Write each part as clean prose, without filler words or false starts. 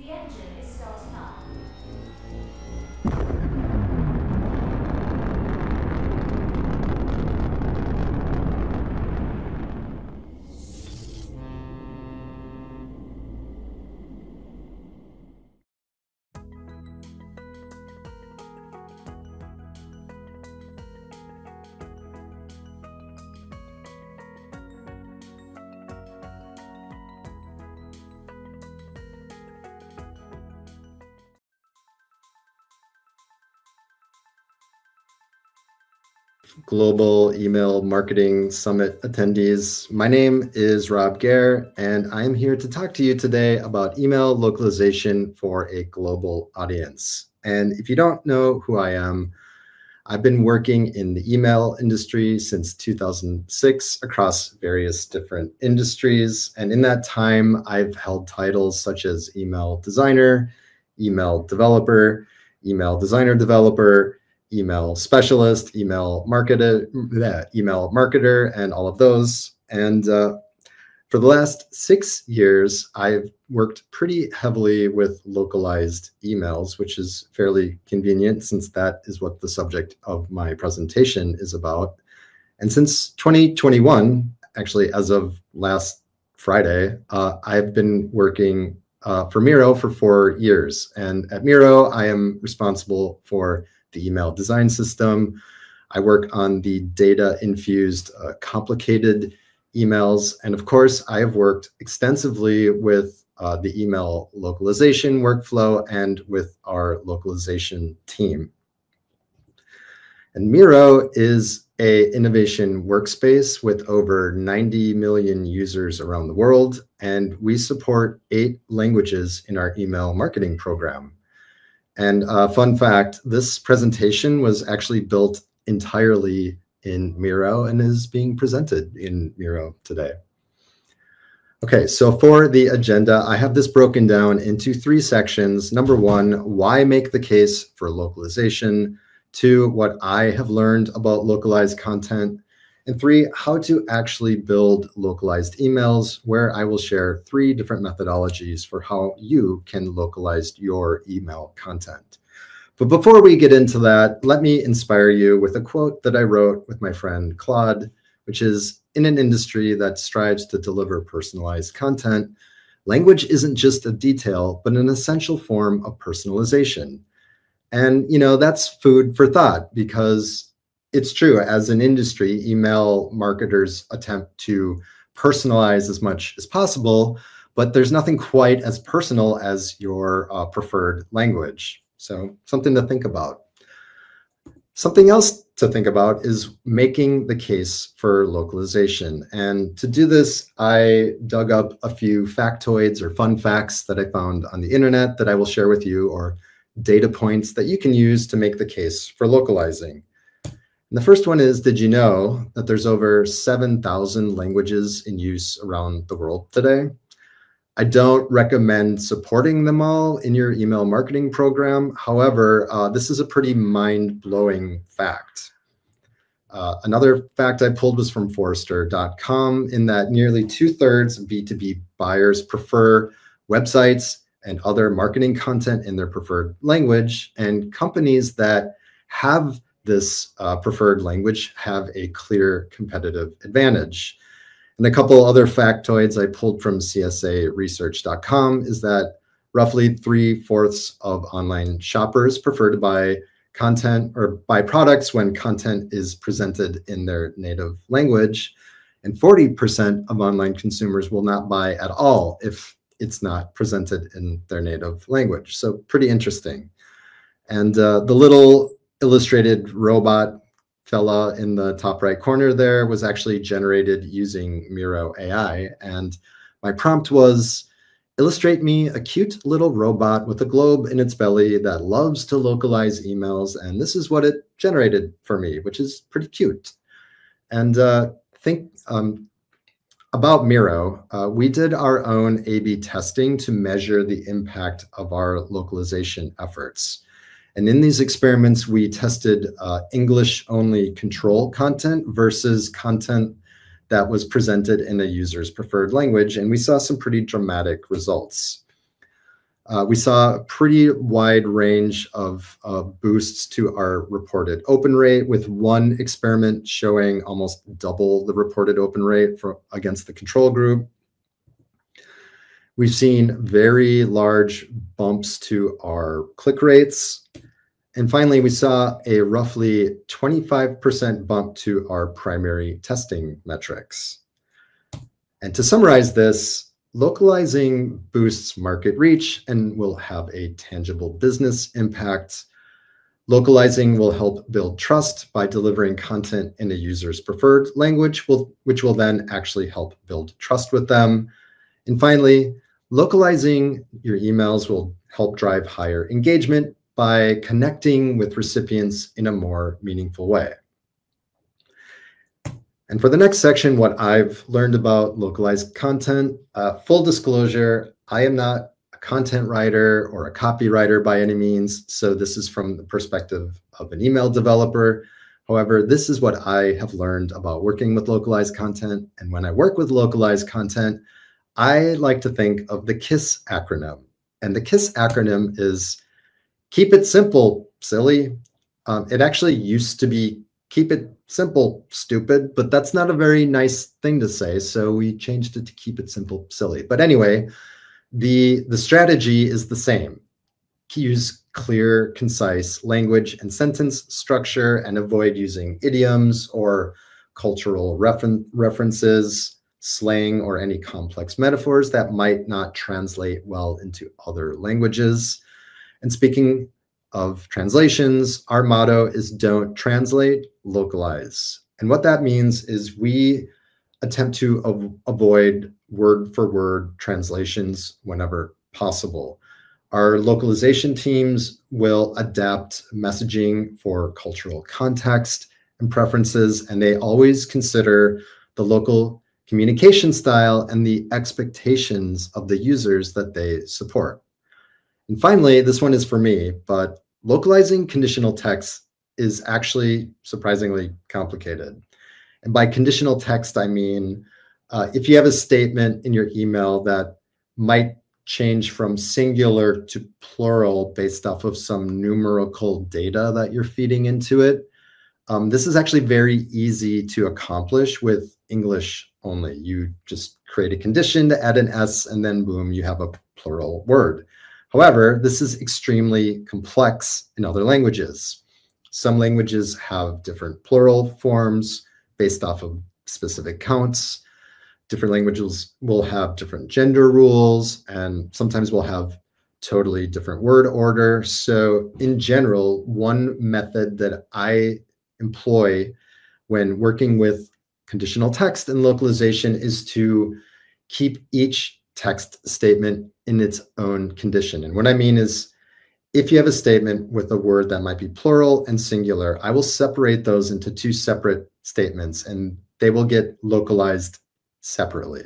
The engine is starting up. Global Email Marketing Summit attendees. My name is Rob Gair, and I'm here to talk to you today about email localization for a global audience. And if you don't know who I am, I've been working in the email industry since 2006 across various different industries. And in that time, I've held titles such as email designer, email developer, email designer developer, email specialist, email marketer, and all of those. And for the last 6 years, I've worked pretty heavily with localized emails, which is fairly convenient since that is what the subject of my presentation is about. And since 2021, actually, as of last Friday, I've been working for Miro for 4 years. And at Miro, I am responsible for the email design system. I work on the data-infused, complicated emails. And of course, I have worked extensively with the email localization workflow and with our localization team. And Miro is an innovation workspace with over 90 million users around the world. And we support 8 languages in our email marketing program. And fun fact, this presentation was actually built entirely in Miro and is being presented in Miro today. Okay, so for the agenda, I have this broken down into 3 sections. Number 1, why make the case for localization? 2, what I have learned about localized content. And 3, how to actually build localized emails, where I will share 3 different methodologies for how you can localize your email content. But before we get into that, let me inspire you with a quote that I wrote with my friend Claude, which is, in an industry that strives to deliver personalized content, language isn't just a detail, but an essential form of personalization. And, you know, that's food for thought, because it's true, as an industry, email marketers attempt to personalize as much as possible, but there's nothing quite as personal as your preferred language. So something to think about. Something else to think about is making the case for localization. And to do this, I dug up a few factoids or fun facts that I found on the internet that I will share with you, or data points that you can use to make the case for localizing. And the first one is, did you know that there's over 7,000 languages in use around the world today? I don't recommend supporting them all in your email marketing program. However, this is a pretty mind-blowing fact. Another fact I pulled was from Forrester.com, in that nearly 2/3 of B2B buyers prefer websites and other marketing content in their preferred language, and companies that have this preferred language have a clear competitive advantage. And a couple other factoids I pulled from CSAResearch.com is that roughly 3/4 of online shoppers prefer to buy content or buy products when content is presented in their native language. And 40% of online consumers will not buy at all if it's not presented in their native language. So pretty interesting. And the little illustrated robot fella in the top right corner there was actually generated using Miro AI. And my prompt was, illustrate me a cute little robot with a globe in its belly that loves to localize emails. And this is what it generated for me, which is pretty cute. And think about Miro, we did our own A/B testing to measure the impact of our localization efforts. And in these experiments, we tested English-only control content versus content that was presented in a user's preferred language, and we saw some pretty dramatic results. We saw a pretty wide range of boosts to our reported open rate, with one experiment showing almost double the reported open rate against the control group. We've seen very large bumps to our click rates. And finally, we saw a roughly 25% bump to our primary testing metrics. And to summarize this, localizing boosts market reach and will have a tangible business impact. Localizing will help build trust by delivering content in a user's preferred language, which will then actually help build trust with them. And finally, localizing your emails will help drive higher engagement by connecting with recipients in a more meaningful way. And for the next section, what I've learned about localized content, full disclosure, I am not a content writer or a copywriter by any means. So this is from the perspective of an email developer. However, this is what I have learned about working with localized content. And when I work with localized content, I like to think of the KISS acronym. And the KISS acronym is keep it simple, silly. It actually used to be keep it simple, stupid, but that's not a very nice thing to say. So we changed it to keep it simple, silly. But anyway, the strategy is the same. Use clear, concise language and sentence structure and avoid using idioms or cultural references, slang, or any complex metaphors that might not translate well into other languages. And speaking of translations, our motto is don't translate, localize. And what that means is we attempt to avoid word-for-word translations whenever possible. Our localization teams will adapt messaging for cultural context and preferences, and they always consider the local communication style and the expectations of the users that they support. And finally, this one is for me, but localizing conditional text is actually surprisingly complicated. And by conditional text, I mean, if you have a statement in your email that might change from singular to plural based off of some numerical data that you're feeding into it, this is actually very easy to accomplish with English only. You just create a condition to add an S, and then boom, you have a plural word. However, this is extremely complex in other languages. Some languages have different plural forms based off of specific counts. Different languages will have different gender rules, and sometimes we'll have totally different word order. So in general, one method that I employ when working with conditional text and localization is to keep each text statement in its own condition. And what I mean is, if you have a statement with a word that might be plural and singular, I will separate those into two separate statements, and they will get localized separately.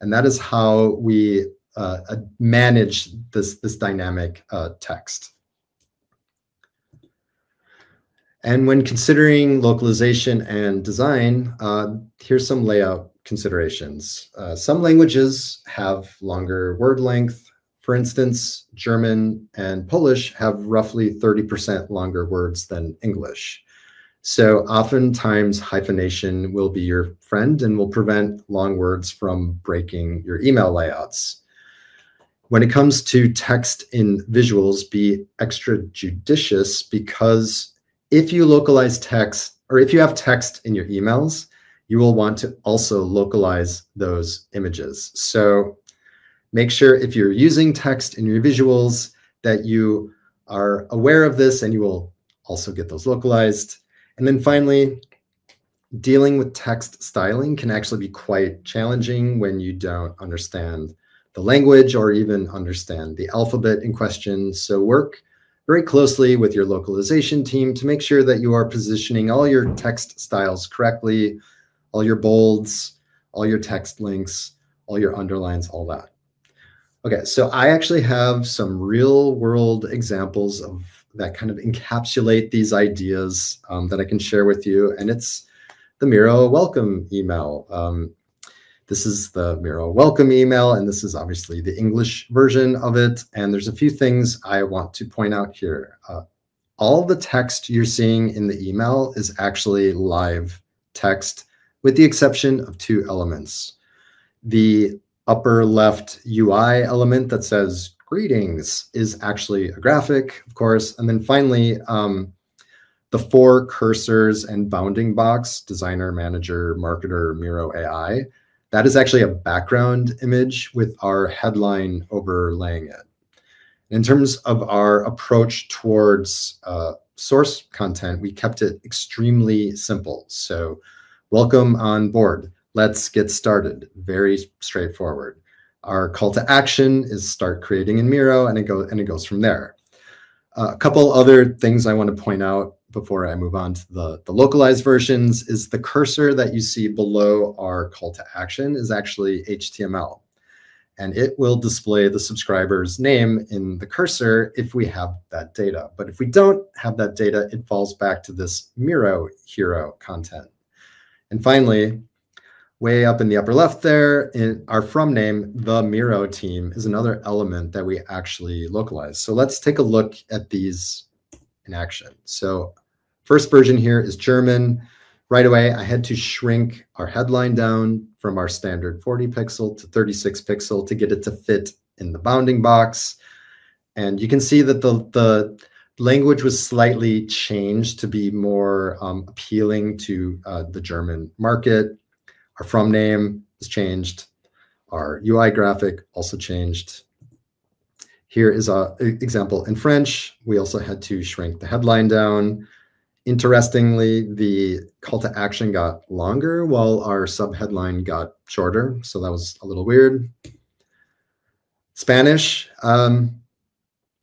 And that is how we manage this dynamic text. And when considering localization and design, here's some layout considerations. Some languages have longer word length. For instance, German and Polish have roughly 30% longer words than English. So oftentimes hyphenation will be your friend and will prevent long words from breaking your email layouts. When it comes to text in visuals, be extra judicious, because if you localize text, or if you have text in your emails, you will want to also localize those images. So make sure if you're using text in your visuals that you are aware of this, and you will also get those localized. And then finally, dealing with text styling can actually be quite challenging when you don't understand the language or even understand the alphabet in question. So work very closely with your localization team to make sure that you are positioning all your text styles correctly, all your bolds, all your text links, all your underlines, all that. Okay, so I actually have some real world examples of that kind of encapsulate these ideas that I can share with you. And it's the Miro welcome email. This is the Miro welcome email, and this is obviously the English version of it. And there's a few things I want to point out here. All the text you're seeing in the email is actually live text, with the exception of two elements. The upper left UI element that says greetings is actually a graphic, of course. And then finally, the four cursors and bounding box, designer, manager, marketer, Miro AI, that is actually a background image with our headline overlaying it. In terms of our approach towards source content, we kept it extremely simple. So welcome on board. Let's get started. Very straightforward. Our call to action is start creating in Miro, and it goes from there. A couple other things I want to point out before I move on to the localized versions is the cursor that you see below our call to action is actually HTML. And it will display the subscriber's name in the cursor if we have that data. But if we don't have that data, it falls back to this Miro hero content. And finally, way up in the upper left there, in our from name, the Miro team, is another element that we actually localize. So let's take a look at these in action. So first version here is German. Right away, I had to shrink our headline down from our standard 40 pixel to 36 pixel to get it to fit in the bounding box. And you can see that the language was slightly changed to be more appealing to the German market. Our from name is changed. Our UI graphic also changed. Here is an example in French. We also had to shrink the headline down. Interestingly, the call to action got longer while our subheadline got shorter. So that was a little weird. Spanish, kind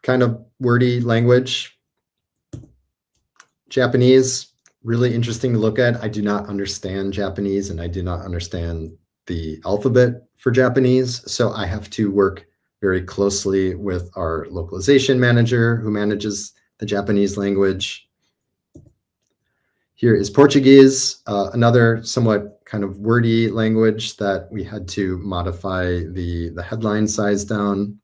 of wordy language. Japanese, really interesting to look at. I do not understand Japanese, and I do not understand the alphabet for Japanese. So I have to work very closely with our localization manager who manages the Japanese language. Here is Portuguese, another somewhat kind of wordy language that we had to modify the headline size down.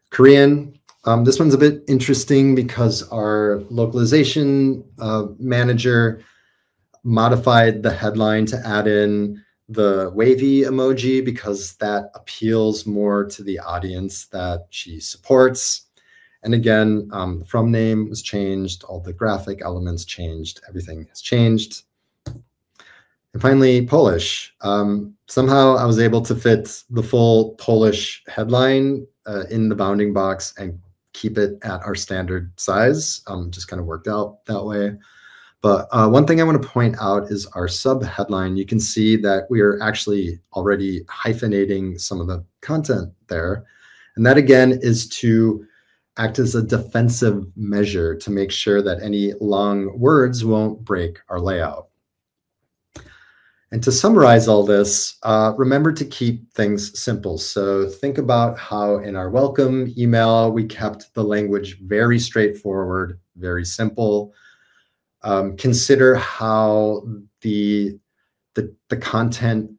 Korean, this one's a bit interesting because our localization manager modified the headline to add in the wavy emoji because that appeals more to the audience that she supports. And again, the from name was changed, all the graphic elements changed, everything has changed. And finally, Polish. Somehow I was able to fit the full Polish headline in the bounding box and keep it at our standard size. Just kind of worked out that way. But one thing I want to point out is our sub headline. You can see that we are actually already hyphenating some of the content there. And that again is to act as a defensive measure to make sure that any long words won't break our layout. And to summarize all this, remember to keep things simple. So think about how in our welcome email, we kept the language very straightforward, very simple. Consider how the content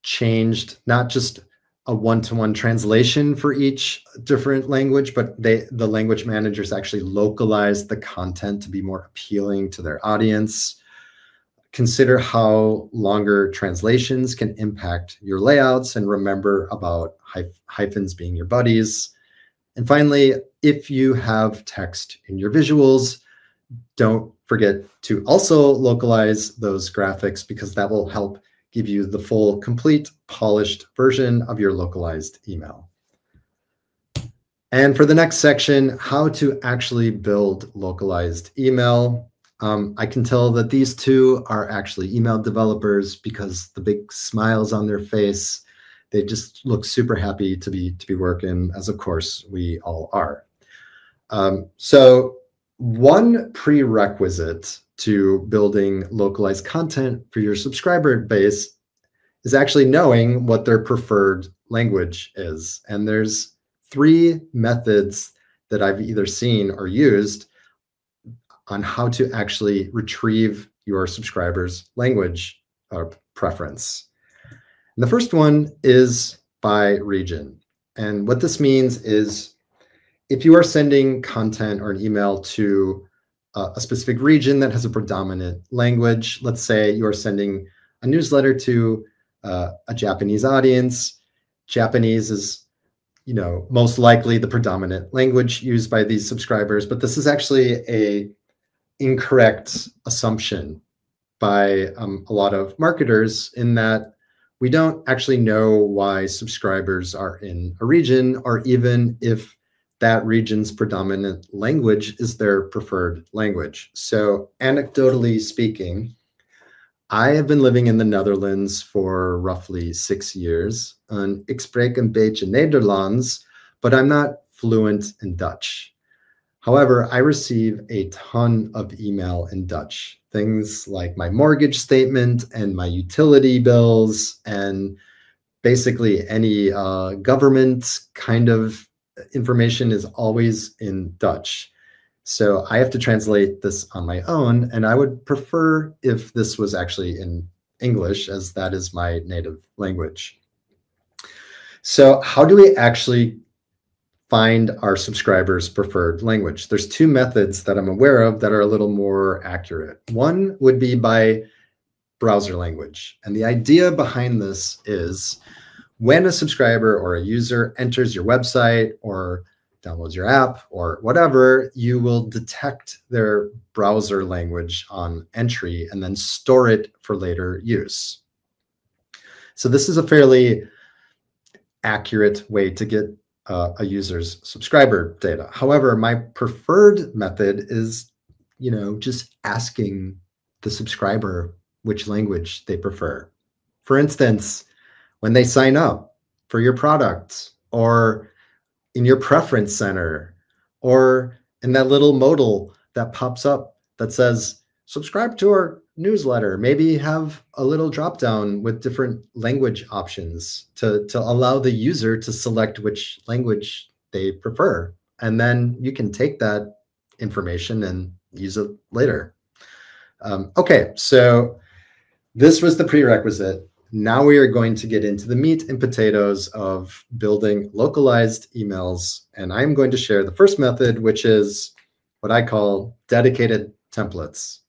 changed, not just a one-to-one translation for each different language, but the language managers actually localized the content to be more appealing to their audience. Consider how longer translations can impact your layouts, and remember about hyphens being your buddies. And finally, if you have text in your visuals, don't forget to also localize those graphics, because that will help give you the full, complete, polished version of your localized email. And for the next section, how to actually build localized email. I can tell that these two are actually email developers because the big smiles on their face, they just look super happy to be working, as of course we all are. So one prerequisite to building localized content for your subscriber base is actually knowing what their preferred language is. And there's 3 methods that I've either seen or used on how to actually retrieve your subscribers' language preference. And the first one is by region. And what this means is if you are sending content or an email to a specific region that has a predominant language, let's say you are sending a newsletter to a Japanese audience. Japanese is, most likely the predominant language used by these subscribers, but this is actually a incorrect assumption by a lot of marketers, in that we don't actually know why subscribers are in a region, or even if that region's predominant language is their preferred language. So anecdotally speaking, I have been living in the Netherlands for roughly 6 years. And ik spreek een beetje Nederlands, but I'm not fluent in Dutch. However, I receive a ton of email in Dutch. Things like my mortgage statement and my utility bills, and basically any government kind of information is always in Dutch. So I have to translate this on my own, and I would prefer if this was actually in English, as that is my native language. So how do we actually find our subscribers' preferred language? There's two methods that I'm aware of that are a little more accurate. One would be by browser language. And the idea behind this is when a subscriber or a user enters your website or downloads your app or whatever, you will detect their browser language on entry and then store it for later use. So this is a fairly accurate way to get a user's subscriber data. However, my preferred method is, just asking the subscriber which language they prefer. For instance, when they sign up for your product, or in your preference center, or in that little modal that pops up that says, subscribe to our newsletter, maybe have a little drop down with different language options to allow the user to select which language they prefer. And then you can take that information and use it later. Okay, so this was the prerequisite. Now we are going to get into the meat and potatoes of building localized emails. And I'm going to share the first method, which is what I call dedicated templates.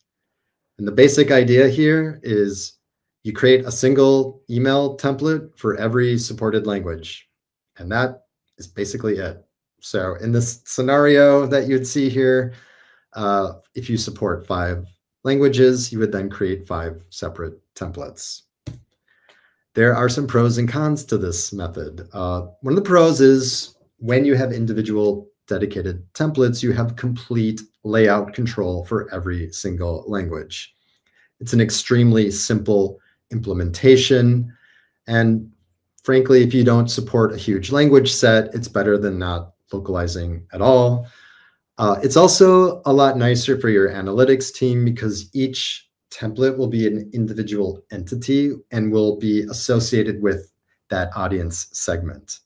And the basic idea here is you create a single email template for every supported language. And that is basically it. So in this scenario that you'd see here, if you support 5 languages, you would then create 5 separate templates. There are some pros and cons to this method. One of the pros is when you have individual dedicated templates, you have complete layout control for every single language. It's an extremely simple implementation. And frankly, if you don't support a huge language set, it's better than not localizing at all. It's also a lot nicer for your analytics team because each template will be an individual entity and will be associated with that audience segment.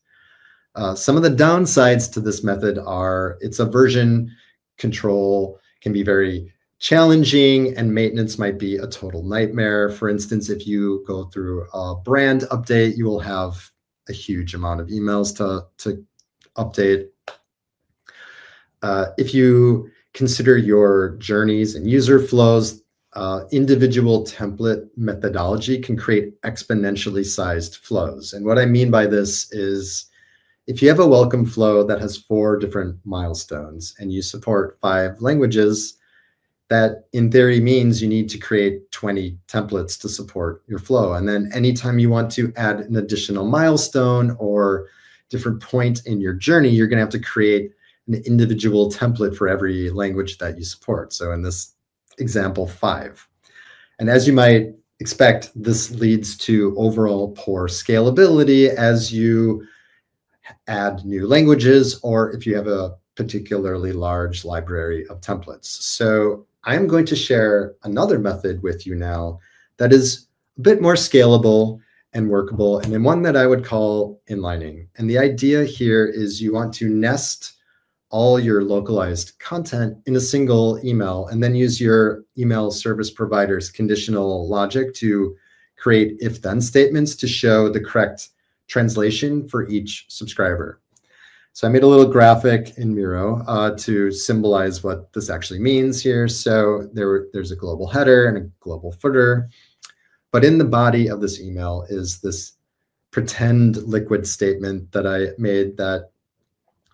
Some of the downsides to this method are it's a version control, can be very challenging, and maintenance might be a total nightmare. For instance, if you go through a brand update, you will have a huge amount of emails to update. If you consider your journeys and user flows, individual template methodology can create exponentially sized flows. And what I mean by this is if you have a welcome flow that has 4 different milestones and you support 5 languages, that in theory means you need to create 20 templates to support your flow. And then anytime you want to add an additional milestone or different point in your journey, you're going to have to create an individual template for every language that you support. So in this example, 5. And as you might expect, this leads to overall poor scalability as you add new languages, or if you have a particularly large library of templates. So I'm going to share another method with you now that is a bit more scalable and workable, and then one that I would call inlining. And the idea here is you want to nest all your localized content in a single email and then use your email service provider's conditional logic to create if-then statements to show the correct translation for each subscriber. So I made a little graphic in Miro to symbolize what this actually means here. So there's a global header and a global footer. But in the body of this email is this pretend liquid statement that I made that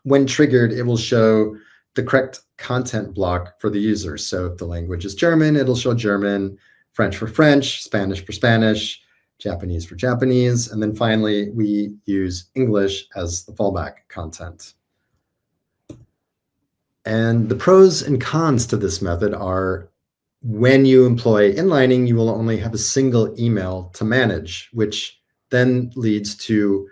when triggered, it will show the correct content block for the user. So if the language is German, it'll show German, French for French, Spanish for Spanish, Japanese for Japanese. And then finally, we use English as the fallback content. And the pros and cons to this method are when you employ inlining, you will only have a single email to manage, which then leads to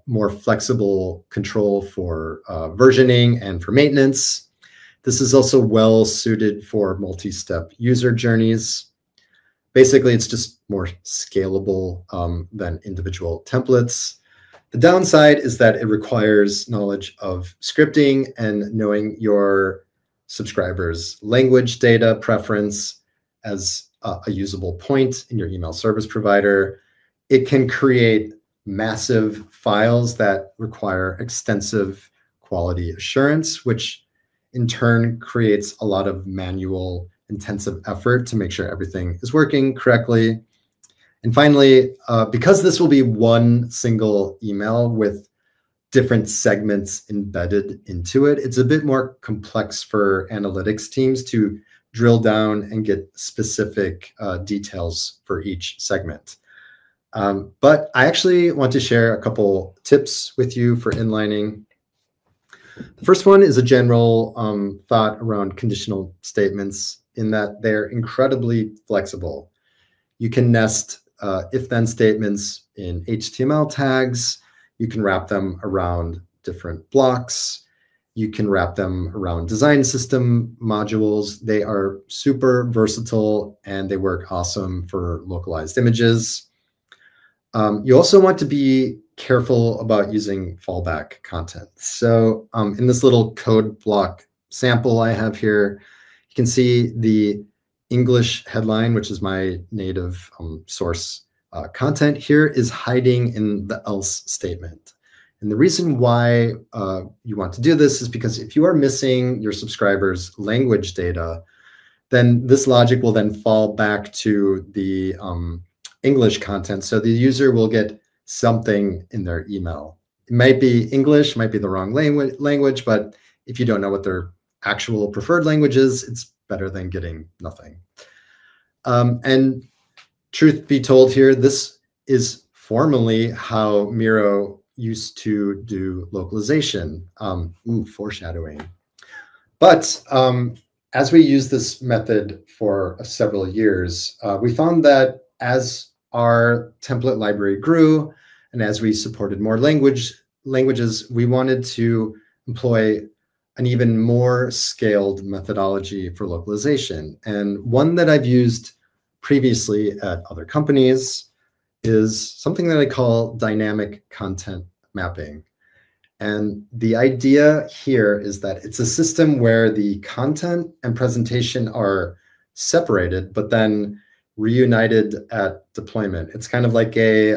more flexible control for versioning and for maintenance. This is also well suited for multi-step user journeys. Basically, it's just more scalable than individual templates. The downside is that it requires knowledge of scripting and knowing your subscribers' language data preference as a usable point in your email service provider. It can create massive files that require extensive quality assurance, which in turn creates a lot of manual intensive effort to make sure everything is working correctly. And finally, because this will be one single email with different segments embedded into it, it's a bit more complex for analytics teams to drill down and get specific details for each segment. But I actually want to share a couple tips with you for inlining. The first one is a general thought around conditional statements in that they're incredibly flexible. You can nest if-then statements in HTML tags. You can wrap them around different blocks. You can wrap them around design system modules. They are super versatile and they work awesome for localized images. You also want to be careful about using fallback content. So in this little code block sample I have here, you can see the English headline, which is my native source content here, is hiding in the else statement. And the reason why you want to do this is because if you are missing your subscribers' language data, then this logic will then fall back to the English content. So the user will get something in their email. It might be English, might be the wrong language, but if you don't know what their actual preferred language is, it's better than getting nothing. And truth be told here, this is formally how Miro used to do localization. Foreshadowing. But as we use this method for several years, we found that as our template library grew and as we supported more languages, we wanted to employ an even more scaled methodology for localization. And one that I've used previously at other companies is something that I call dynamic content mapping. And the idea here is that it's a system where the content and presentation are separated, but then reunited at deployment. It's kind of like a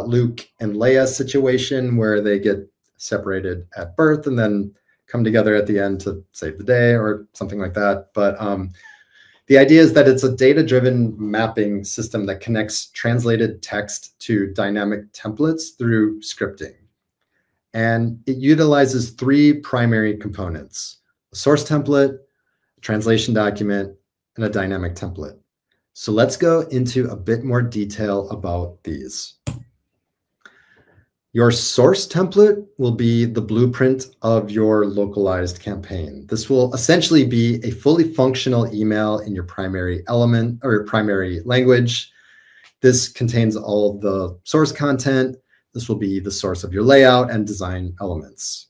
Luke and Leia situation where they get separated at birth and then come together at the end to save the day or something like that. But the idea is that it's a data-driven mapping system that connects translated text to dynamic templates through scripting. And it utilizes three primary components: a source template, a translation document, and a dynamic template. So let's go into a bit more detail about these. Your source template will be the blueprint of your localized campaign. This will essentially be a fully functional email in your primary element or primary language. This contains all the source content. This will be the source of your layout and design elements.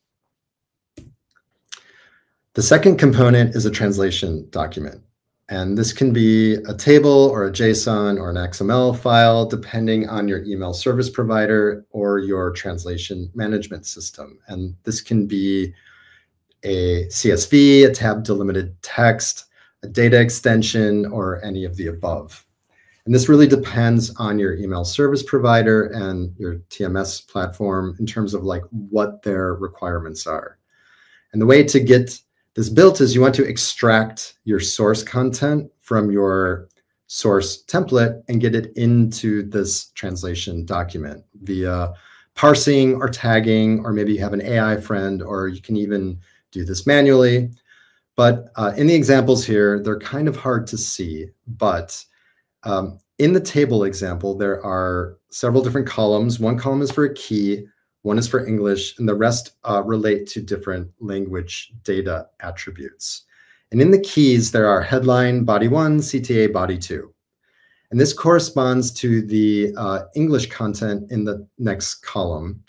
The second component is a translation document. And this can be a table or a JSON or an XML file, depending on your email service provider or your translation management system. And this can be a CSV, a tab delimited text, a data extension, or any of the above. And this really depends on your email service provider and your TMS platform in terms of like what their requirements are. And the way to get this built is you want to extract your source content from your source template and get it into this translation document via parsing or tagging, or maybe you have an AI friend, or you can even do this manually. But in the examples here, they're kind of hard to see, but in the table example, there are several different columns. One column is for a key, one is for English, and the rest relate to different language data attributes. And in the keys, there are headline, body 1, CTA, body 2. And this corresponds to the English content in the next column,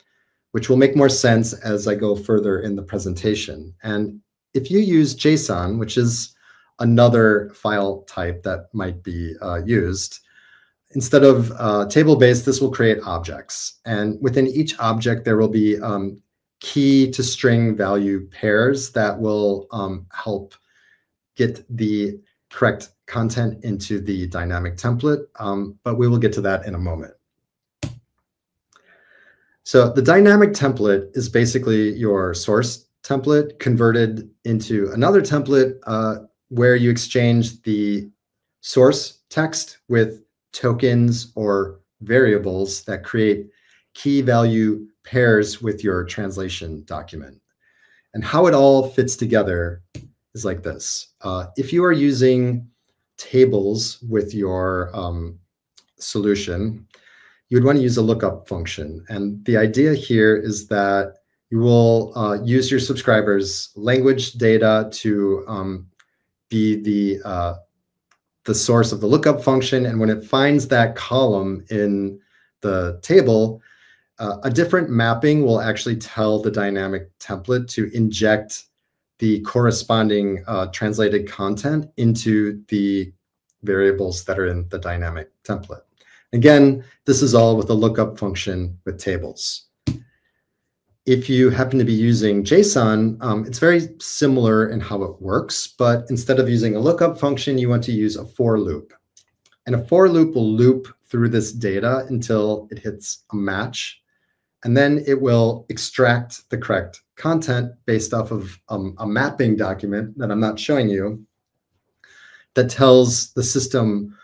which will make more sense as I go further in the presentation. And if you use JSON, which is another file type that might be used, instead of table-based, this will create objects. And within each object, there will be key to string value pairs that will help get the correct content into the dynamic template, but we will get to that in a moment. So the dynamic template is basically your source template converted into another template where you exchange the source text with tokens or variables that create key value pairs with your translation document. And how it all fits together is like this. If you are using tables with your solution, you would want to use a lookup function. And the idea here is that you will use your subscribers' language data to be the source of the lookup function. And when it finds that column in the table, a different mapping will actually tell the dynamic template to inject the corresponding translated content into the variables that are in the dynamic template. Again, this is all with a lookup function with tables. If you happen to be using JSON, it's very similar in how it works, but instead of using a lookup function, you want to use a for loop. And a for loop will loop through this data until it hits a match, and then it will extract the correct content based off of a mapping document that I'm not showing you that tells the system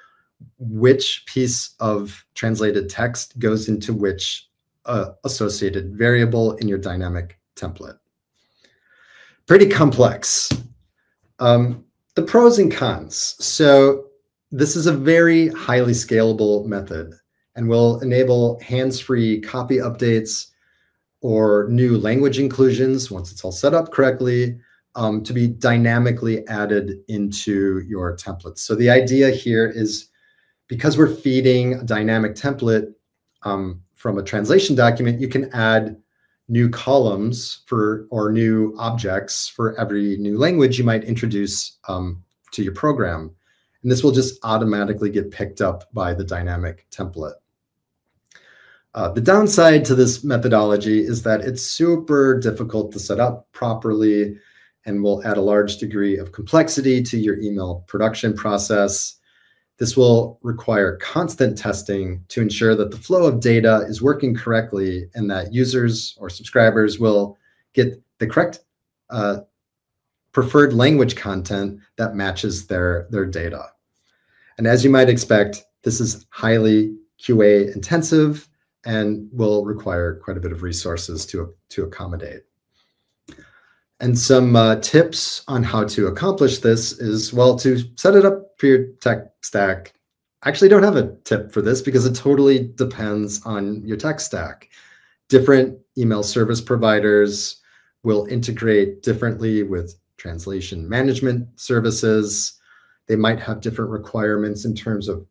which piece of translated text goes into which associated variable in your dynamic template. Pretty complex. The pros and cons. So this is a very highly scalable method and will enable hands-free copy updates or new language inclusions, once it's all set up correctly, to be dynamically added into your templates. So the idea here is, because we're feeding a dynamic template from a translation document, you can add new columns or new objects for every new language you might introduce to your program. And this will just automatically get picked up by the dynamic template. The downside to this methodology is that it's super difficult to set up properly and will add a large degree of complexity to your email production process. This will require constant testing to ensure that the flow of data is working correctly and that users or subscribers will get the correct preferred language content that matches their data. And as you might expect, this is highly QA intensive and will require quite a bit of resources to accommodate. And some tips on how to accomplish this is, well, to set it up for your tech stack. I actually don't have a tip for this because it totally depends on your tech stack. Different email service providers will integrate differently with translation management services. They might have different requirements in terms of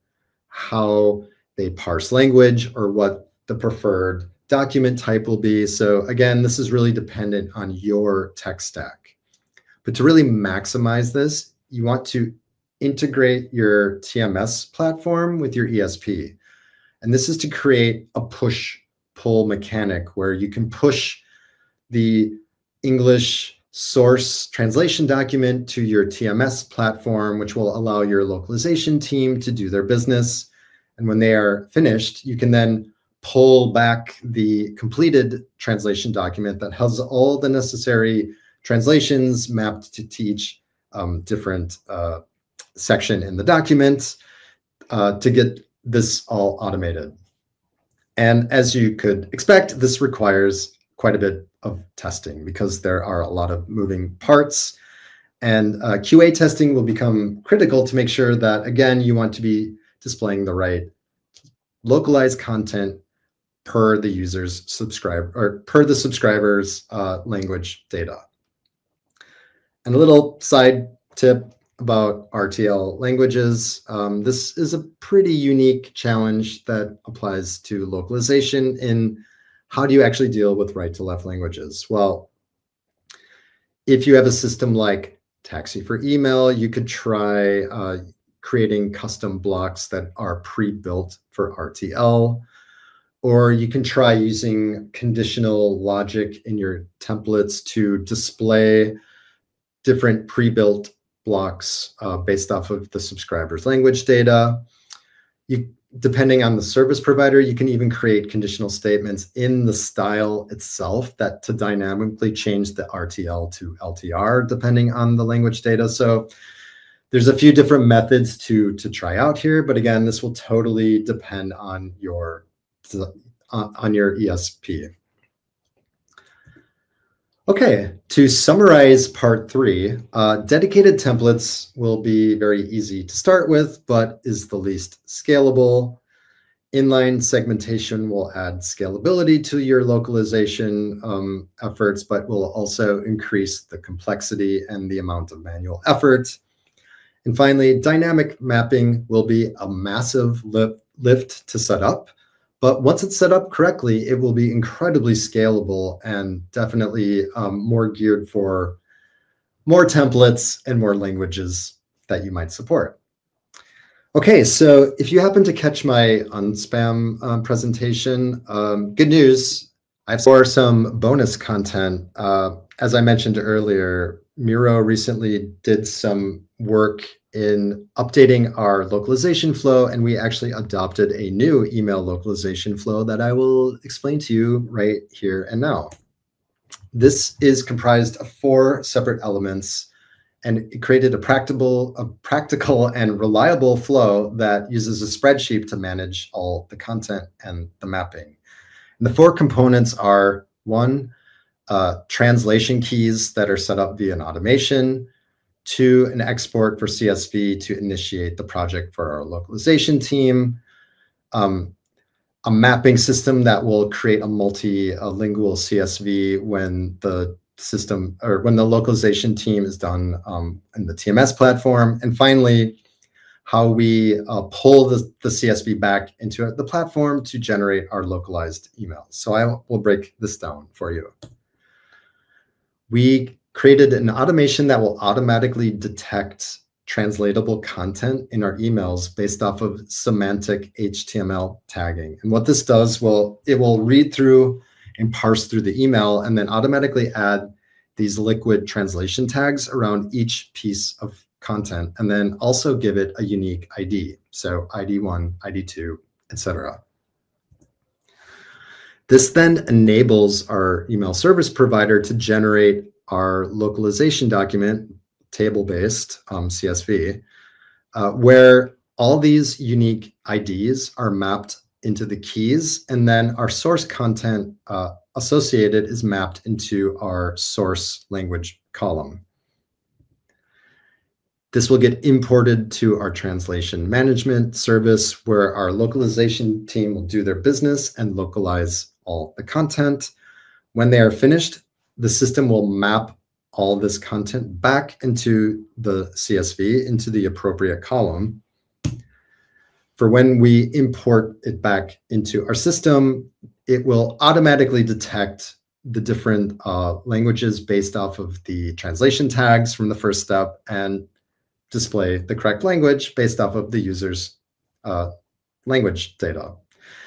how they parse language or what the preferred document type will be. So again, this is really dependent on your tech stack. But to really maximize this, you want to integrate your TMS platform with your ESP. And this is to create a push-pull mechanic where you can push the English source translation document to your TMS platform, which will allow your localization team to do their business. And when they are finished, you can then pull back the completed translation document that has all the necessary translations mapped to each different section in the document to get this all automated. And as you could expect, this requires quite a bit of testing because there are a lot of moving parts. And QA testing will become critical to make sure that, again, you want to be displaying the right localized content per the user's per the subscriber's language data. And a little side tip about RTL languages. This is a pretty unique challenge that applies to localization in how do you actually deal with right-to-left languages? Well, if you have a system like Taxi for Email, you could try creating custom blocks that are pre-built for RTL, or you can try using conditional logic in your templates to display different pre-built blocks based off of the subscriber's language data. Depending on the service provider, you can even create conditional statements in the style itself to dynamically change the RTL to LTR, depending on the language data. So there's a few different methods to try out here, but again, this will totally depend on your ESP. Okay, to summarize part 3, dedicated templates will be very easy to start with, but is the least scalable. Inline segmentation will add scalability to your localization efforts, but will also increase the complexity and the amount of manual effort. And finally, dynamic mapping will be a massive lift to set up. But once it's set up correctly, it will be incredibly scalable and definitely more geared for more templates and more languages that you might support. Okay, so if you happen to catch my unspam presentation, good news, I have some bonus content. As I mentioned earlier, Miro recently did some work in updating our localization flow, and we actually adopted a new email localization flow that I will explain to you right here and now. This is comprised of 4 separate elements, and it created a practical and reliable flow that uses a spreadsheet to manage all the content and the mapping. And the 4 components are 1, translation keys that are set up via an automation, 2, an export for CSV to initiate the project for our localization team, a mapping system that will create a multilingual CSV when the system or when the localization team is done in the TMS platform, and finally, how we pull the CSV back into the platform to generate our localized emails. So I will break this down for you. We created an automation that will automatically detect translatable content in our emails based off of semantic HTML tagging. And what this does, it will read through and parse through the email and then automatically add these liquid translation tags around each piece of content, and then also give it a unique ID. So ID1, ID2, etc. This then enables our email service provider to generate our localization document, table-based CSV, where all these unique IDs are mapped into the keys, and then our source content associated is mapped into our source language column. This will get imported to our translation management service, where our localization team will do their business and localize all the content. When they are finished, the system will map all this content back into the CSV, into the appropriate column. For when we import it back into our system, it will automatically detect the different languages based off of the translation tags from the first step and display the correct language based off of the user's language data.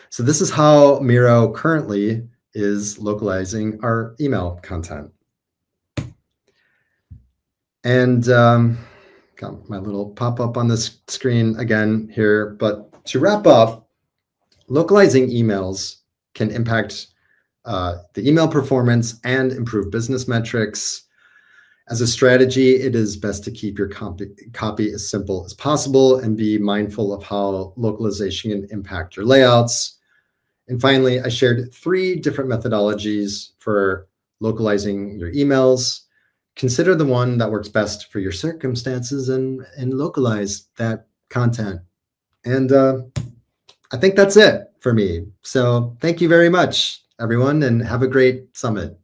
So this is how Miro currently is localizing our email content. And got my little pop-up on this screen again here, but To wrap up, localizing emails can impact the email performance and improve business metrics. As a strategy, it is best to keep your copy as simple as possible and be mindful of how localization can impact your layouts. And finally, I shared 3 different methodologies for localizing your emails. Consider the one that works best for your circumstances and localize that content. And I think that's it for me. So thank you very much, everyone, and have a great summit.